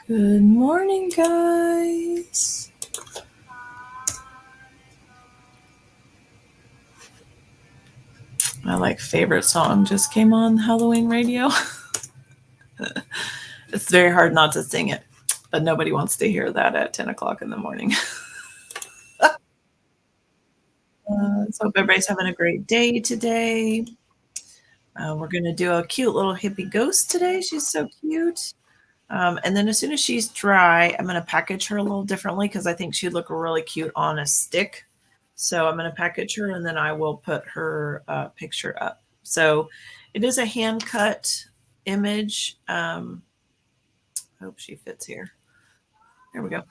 Good morning, guys. My favorite song just came on Halloween radio. It's very hard not to sing it, but nobody wants to hear that at 10 o'clock in the morning. So hope everybody's having a great day today. We're going to do a cute little hippie ghost today. She's so cute. And then as soon as she's dry, I'm going to package her a little differently because I think she'd look really cute on a stick. So I'm going to package her and then I will put her picture up. So it is a hand cut image. Hope she fits here. There we go.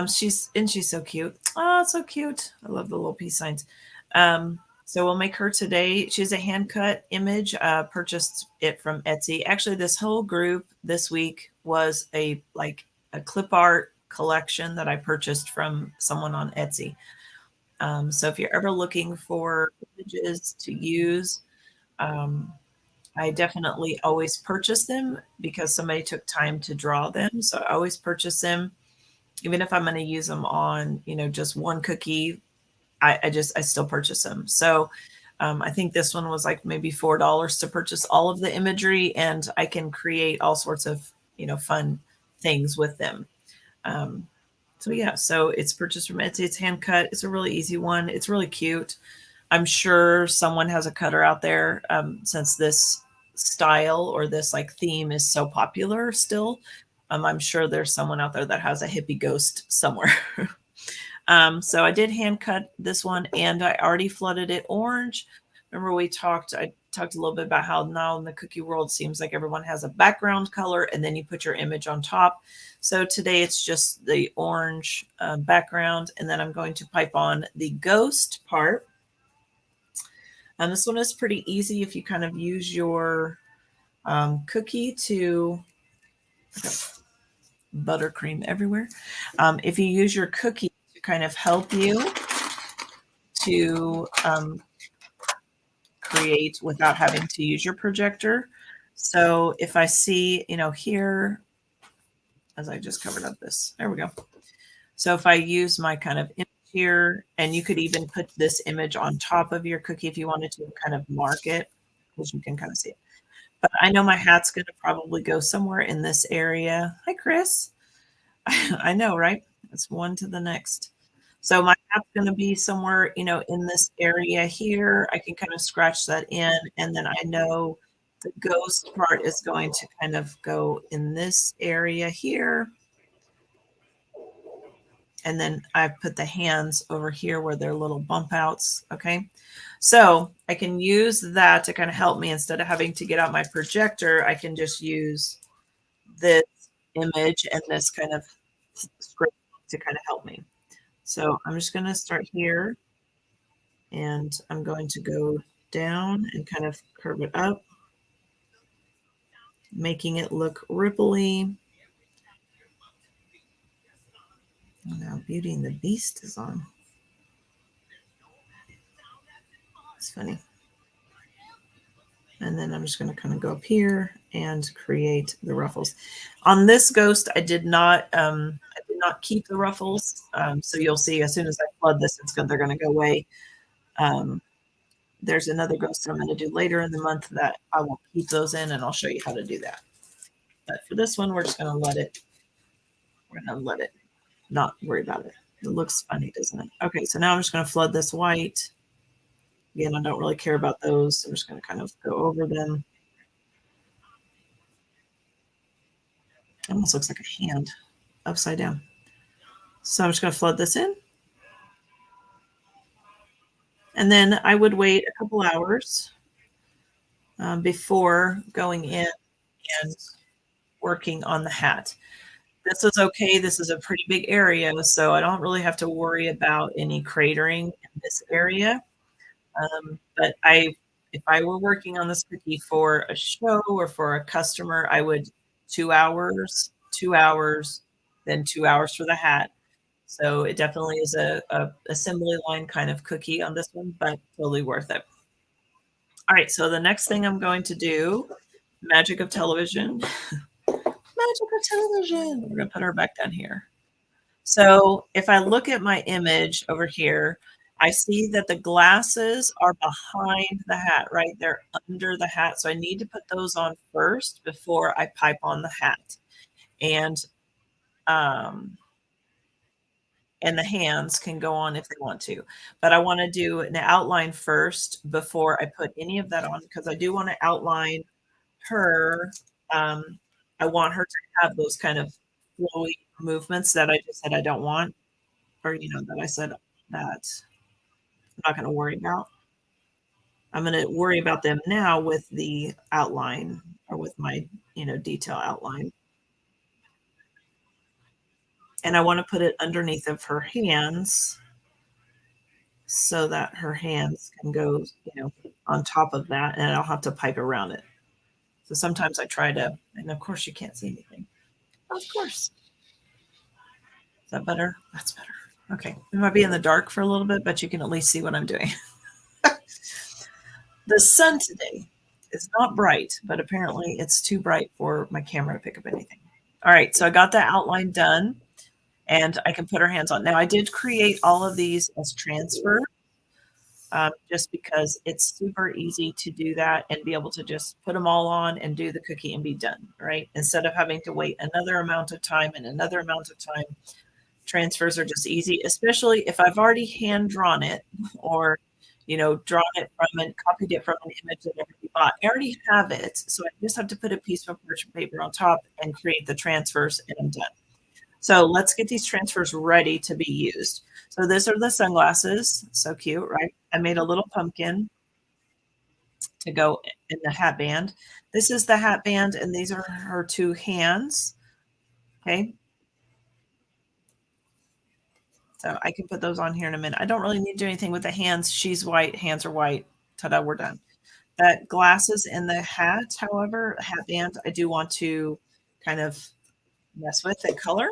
She's so cute. Oh, so cute. I love the little peace signs. So we'll make her today. She's a hand cut image. Purchased it from Etsy. Actually, this whole group this week was a clip art collection that I purchased from someone on Etsy. So if you're ever looking for images to use, I definitely always purchase them because somebody took time to draw them. So I always purchase them, even if I'm going to use them on, just one cookie. I still purchase them. So I think this one was like maybe $4 to purchase all of the imagery, and I can create all sorts of fun things with them. So yeah, so it's purchased from Etsy. It's hand cut. It's a really easy one. It's really cute. I'm sure someone has a cutter out there, since this style or this theme is so popular still. I'm sure there's someone out there that has a hippie ghost somewhere. So I did hand cut this one and I already flooded it orange. Remember I talked a little bit about how now in the cookie world, it seems like everyone has a background color and then you put your image on top. So today it's just the orange background, and then I'm going to pipe on the ghost part. And this one is pretty easy if you kind of use your cookie to buttercream everywhere. If you use your cookie to kind of help you to create without having to use your projector. So if I see, here, as I just covered up this, there we go. So if I use my kind of image here, and you could even put this image on top of your cookie if you wanted to kind of mark it, because you can kind of see it. But I know my hat's going to probably go somewhere in this area. Hi, Chris. I know, right? It's one to the next. So my hat's going to be somewhere, in this area here. I can kind of scratch that in, and then I know the ghost part is going to kind of go in this area here. And then I put the hands over here where they're little bump outs. Okay. So I can use that to kind of help me. Instead of having to get out my projector, I can just use this image and this kind of script to kind of help me. So I'm just going to start here, and I'm going to go down and kind of curve it up, making it look ripply. Now Beauty and the Beast is on. It's funny. And then I'm just going to kind of go up here and create the ruffles. On this ghost, I did not keep the ruffles. So you'll see as soon as I flood this, they're going to go away. There's another ghost that I'm going to do later in the month that I will keep those in, and I'll show you how to do that. But for this one, we're just going to let it. We're going to let it not worry about it. It looks funny, doesn't it? Okay, so now I'm just going to flood this white. Again, I don't really care about those. So I'm just going to kind of go over them. It almost looks like a hand upside down. So I'm just going to flood this in. And then I would wait a couple hours before going in and working on the hat. This is okay. This is a pretty big area, so I don't really have to worry about any cratering in this area. But if I were working on this cookie for a show or for a customer, I would 2 hours, 2 hours, then 2 hours for the hat. So it definitely is a assembly line kind of cookie on this one, but totally worth it. All right, so the next thing I'm going to do, magic of television. Magical television. We're gonna put her back down here. So if I look at my image over here, I see that the glasses are behind the hat, right? They're under the hat. So I need to put those on first before I pipe on the hat. And um, and the hands can go on if they want to. But I want to do an outline first before I put any of that on because I do want to outline her. Um, I want her to have those kind of flowy movements that I just said I don't want, or that I said that I'm not going to worry about. I'm going to worry about them now with the outline or with my detail outline. And I want to put it underneath of her hands so that her hands can go, on top of that, and I'll have to pipe around it. So sometimes I try to, and of course you can't see anything. Of course. Is that better? That's better. Okay. It might be in the dark for a little bit, but you can at least see what I'm doing. The sun today is not bright, but apparently it's too bright for my camera to pick up anything. All right. So I got that outline done and I can put her hands on. Now I did create all of these as transfer. Just because it's super easy to do that and be able to just put them all on and do the cookie and be done, right? Instead of having to wait another amount of time and another amount of time, transfers are just easy, especially if I've already hand drawn it or, drawn it from and copied it from an image that I already bought. I already have it. So I just have to put a piece of parchment paper on top and create the transfers and I'm done. So let's get these transfers ready to be used. So these are the sunglasses. So cute, right? I made a little pumpkin to go in the hat band. This is the hat band, and these are her two hands. Okay. So I can put those on here in a minute. I don't really need to do anything with the hands. She's white. Hands are white. Ta-da, we're done. That glasses and the hat, however, hat band, I do want to kind of mess with the color.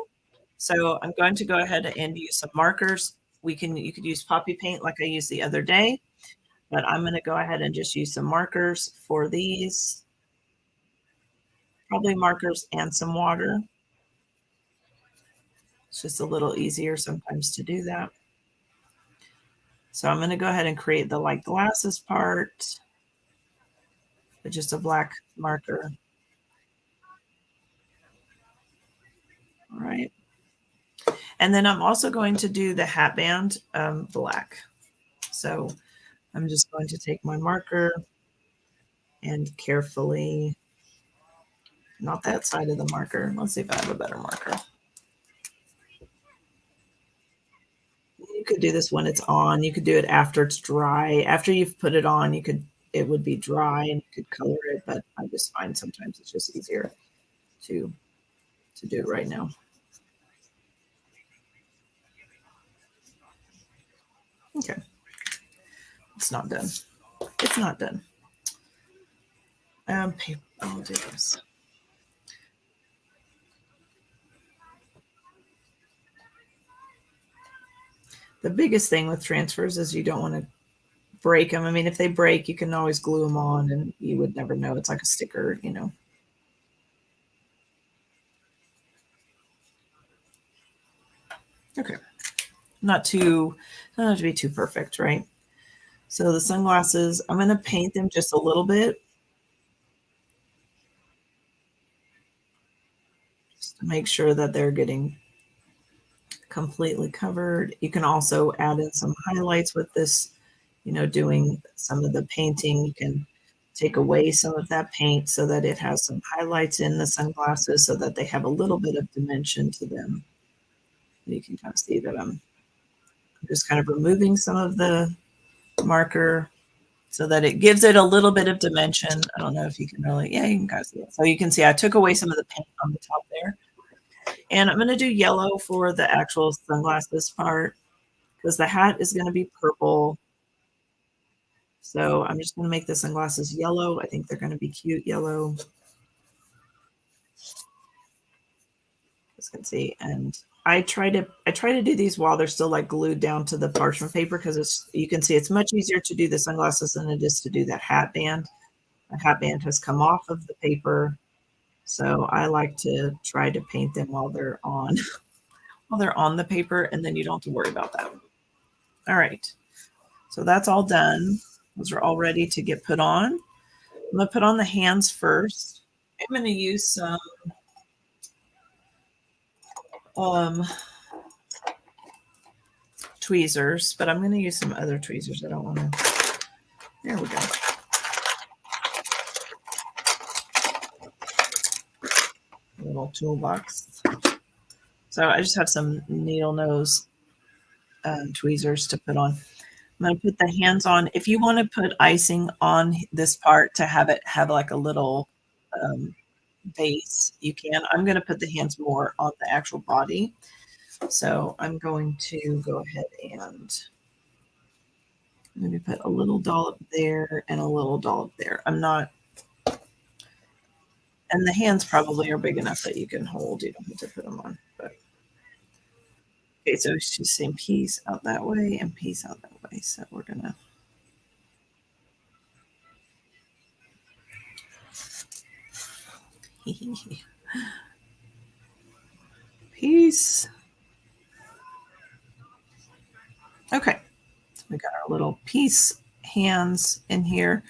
So I'm going to go ahead and use some markers. You could use poppy paint like I used the other day, but I'm going to go ahead and just use some markers for these. Probably markers and some water. It's just a little easier sometimes to do that. So I'm going to go ahead and create the like glasses part with just a black marker. All right. And then I'm also going to do the hat band black. So I'm just going to take my marker and carefully, not that side of the marker. Let's see if I have a better marker. You could do this when it's on. You could do it after it's dry. After you've put it on, it would be dry and you could color it, but I just find sometimes it's just easier to do it right now. Okay. It's not done. It's not done. Paper. I'll do this. The biggest thing with transfers is you don't want to break them. I mean, if they break, you can always glue them on and you would never know. It's like a sticker, Okay. Not to be too perfect, right? So the sunglasses, I'm going to paint them just a little bit. Just to make sure that they're getting completely covered. You can also add in some highlights with this, doing some of the painting. You can take away some of that paint so that it has some highlights in the sunglasses so that they have a little bit of dimension to them. You can kind of see that I'm just kind of removing some of the marker so that it gives it a little bit of dimension. I don't know if you can really, yeah, you can kind of see it. So you can see I took away some of the paint on the top there. And I'm going to do yellow for the actual sunglasses part because the hat is going to be purple. So I'm just going to make the sunglasses yellow. I think they're going to be cute yellow. As you can see, and I try to do these while they're still like glued down to the parchment paper because you can see it's much easier to do the sunglasses than it is to do that hat band. The hat band has come off of the paper, So I like to try to paint them while they're on while they're on the paper, and then you don't have to worry about that. All right. So that's all done. Those are all ready to get put on. I'm going to put on the hands first. I'm going to use some um, tweezers, but I'm going to use some other tweezers. I don't want to. There we go. A little toolbox. So I just have some needle nose tweezers to put on. I'm going to put the hands on. If you want to put icing on this part to have it have like a little base, you can. I'm going to put the hands more on the actual body. So I'm going to go ahead and maybe put a little dollop there and a little dollop there. I'm not, and the hands probably are big enough that you can hold. You don't have to put them on. But okay, so she's saying piece out that way and piece out that way. So we're gonna piece. Okay, so we got our little piece hands in here.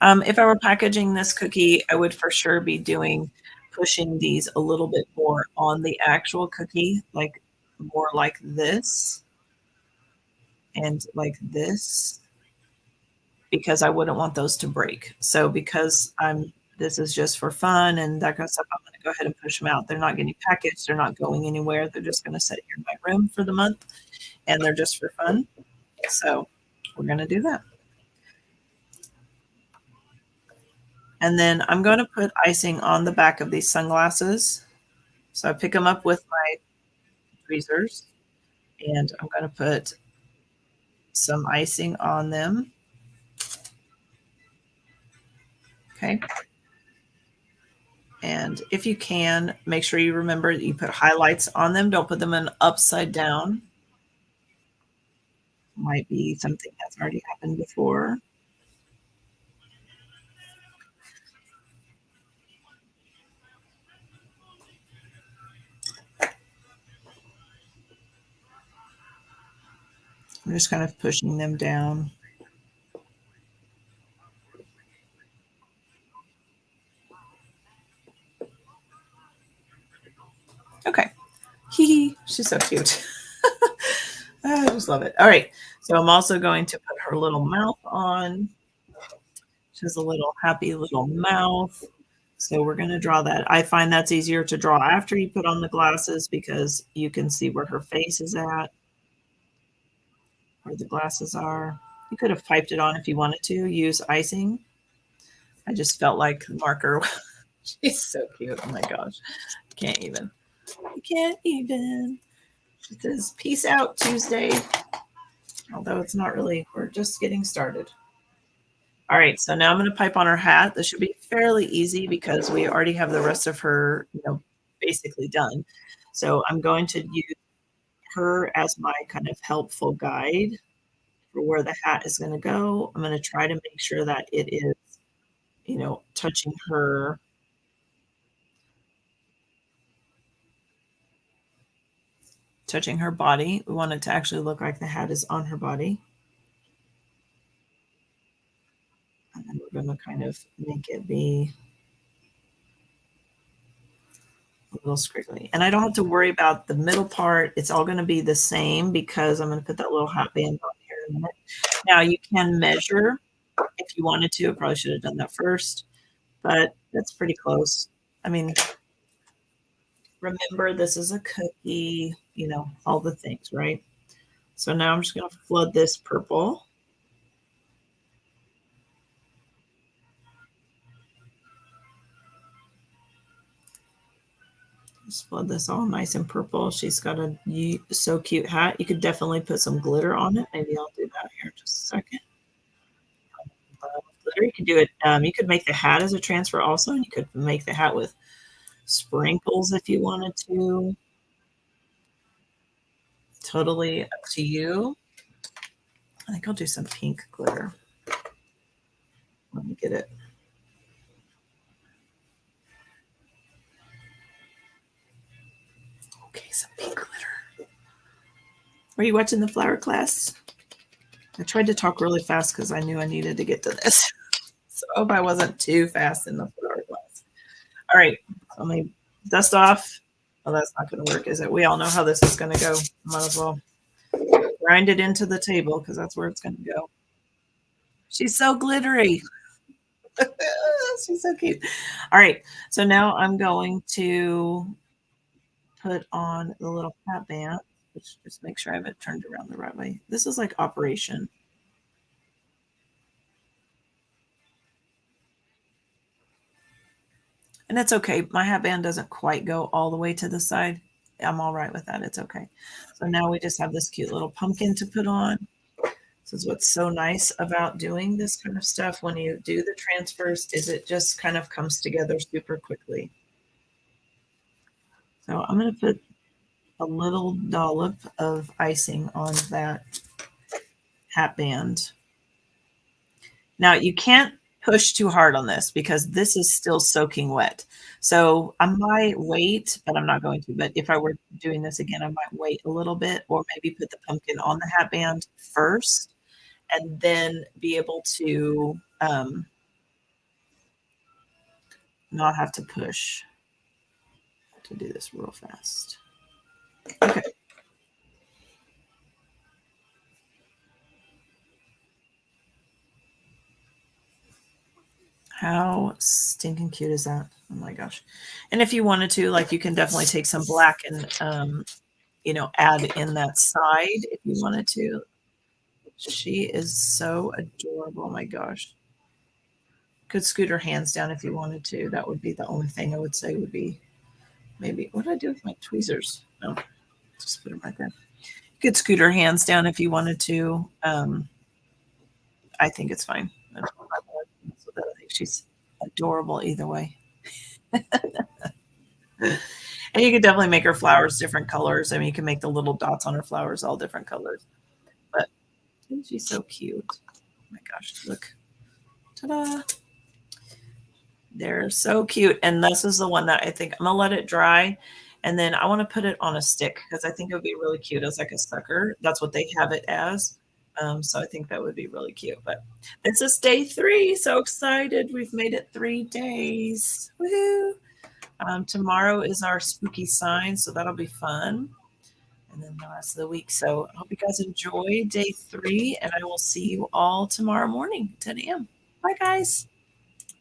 If I were packaging this cookie, I would for sure be pushing these a little bit more on the actual cookie, like more like this and like this, because I wouldn't want those to break. So because this is just for fun and that kind of stuff, I'm going to go ahead and push them out. They're not getting packaged. They're not going anywhere. They're just going to sit here in my room for the month, and they're just for fun. So we're going to do that. And then I'm going to put icing on the back of these sunglasses. So I pick them up with my tweezers, and I'm going to put some icing on them. Okay. And if you can, make sure you remember that you put highlights on them. Don't put them in upside down. Might be something that's already happened before. I'm just kind of pushing them down. Okay. Hee hee. She's so cute. I just love it. All right. So I'm also going to put her little mouth on. She has a little happy little mouth. So we're going to draw that. I find that's easier to draw after you put on the glasses because you can see where her face is at, where the glasses are. You could have piped it on if you wanted to, use icing. I just felt like marker. She's so cute. Oh my gosh. Can't even. I can't even. She says, peace out Tuesday. Although it's not really, we're just getting started. All right, so now I'm going to pipe on her hat. This should be fairly easy because we already have the rest of her, basically done. So I'm going to use her as my kind of helpful guide for where the hat is going to go. I'm going to try to make sure that it is, touching her body. We want it to actually look like the hat is on her body. And then we're going to kind of make it be a little squiggly. And I don't have to worry about the middle part. It's all going to be the same because I'm going to put that little hat band on here in a minute. Now you can measure if you wanted to. I probably should have done that first, but that's pretty close. I mean, remember this is a cookie, all the things, right? So now I'm just going to flood this purple. Just flood this all nice and purple. She's got a so cute hat. You could definitely put some glitter on it. Maybe I'll do that here in just a second. Glitter, you could do it. You could make the hat as a transfer also, and you could make the hat with sprinkles if you wanted to. Totally up to you. I think I'll do some pink glitter. Let me get it. Okay, some pink glitter. Were you watching the flower class? I tried to talk really fast because I knew I needed to get to this. So I hope I wasn't too fast in the flower class. All right, so let me dust off. Oh, that's not going to work, is it? We all know how this is going to go. Might as well grind it into the table because that's where it's going to go. She's so glittery. She's so cute. All right, so now I'm going to put on the little hat band, which just make sure I have it turned around the right way. This is like operation. And it's okay. My hat band doesn't quite go all the way to the side. I'm all right with that. It's okay. So now we just have this cute little pumpkin to put on. This is what's so nice about doing this kind of stuff when you do the transfers is it just kind of comes together super quickly. So I'm going to put a little dollop of icing on that hat band. Now you can't push too hard on this because this is still soaking wet. So I might wait, but I'm not going to. But if I were doing this again, I might wait a little bit or maybe put the pumpkin on the hat band first and then be able to not have to push to do this real fast. Okay. How stinking cute is that? Oh my gosh. And if you wanted to, like you can definitely take some black and add in that side if you wanted to. She is so adorable. Oh my gosh. Could scoot her hands down if you wanted to. That would be the only thing I would say would be maybe what did I do with my tweezers? No, just put them right there. You could scoot her hands down if you wanted to. I think it's fine. I think she's adorable either way. And you could definitely make her flowers different colors. I mean, you can make the little dots on her flowers all different colors. But she's so cute. Oh my gosh, look. Ta-da. They're so cute. And this is the one that I think I'm gonna let it dry. And then I want to put it on a stick because I think it would be really cute as like a sucker. That's what they have it as. So I think that would be really cute. But this is day 3. So excited. We've made it 3 days. Woohoo. Tomorrow is our spooky sign, so that'll be fun. And then the rest of the week. So I hope you guys enjoy day 3, and I will see you all tomorrow morning, 10 a.m. Bye, guys.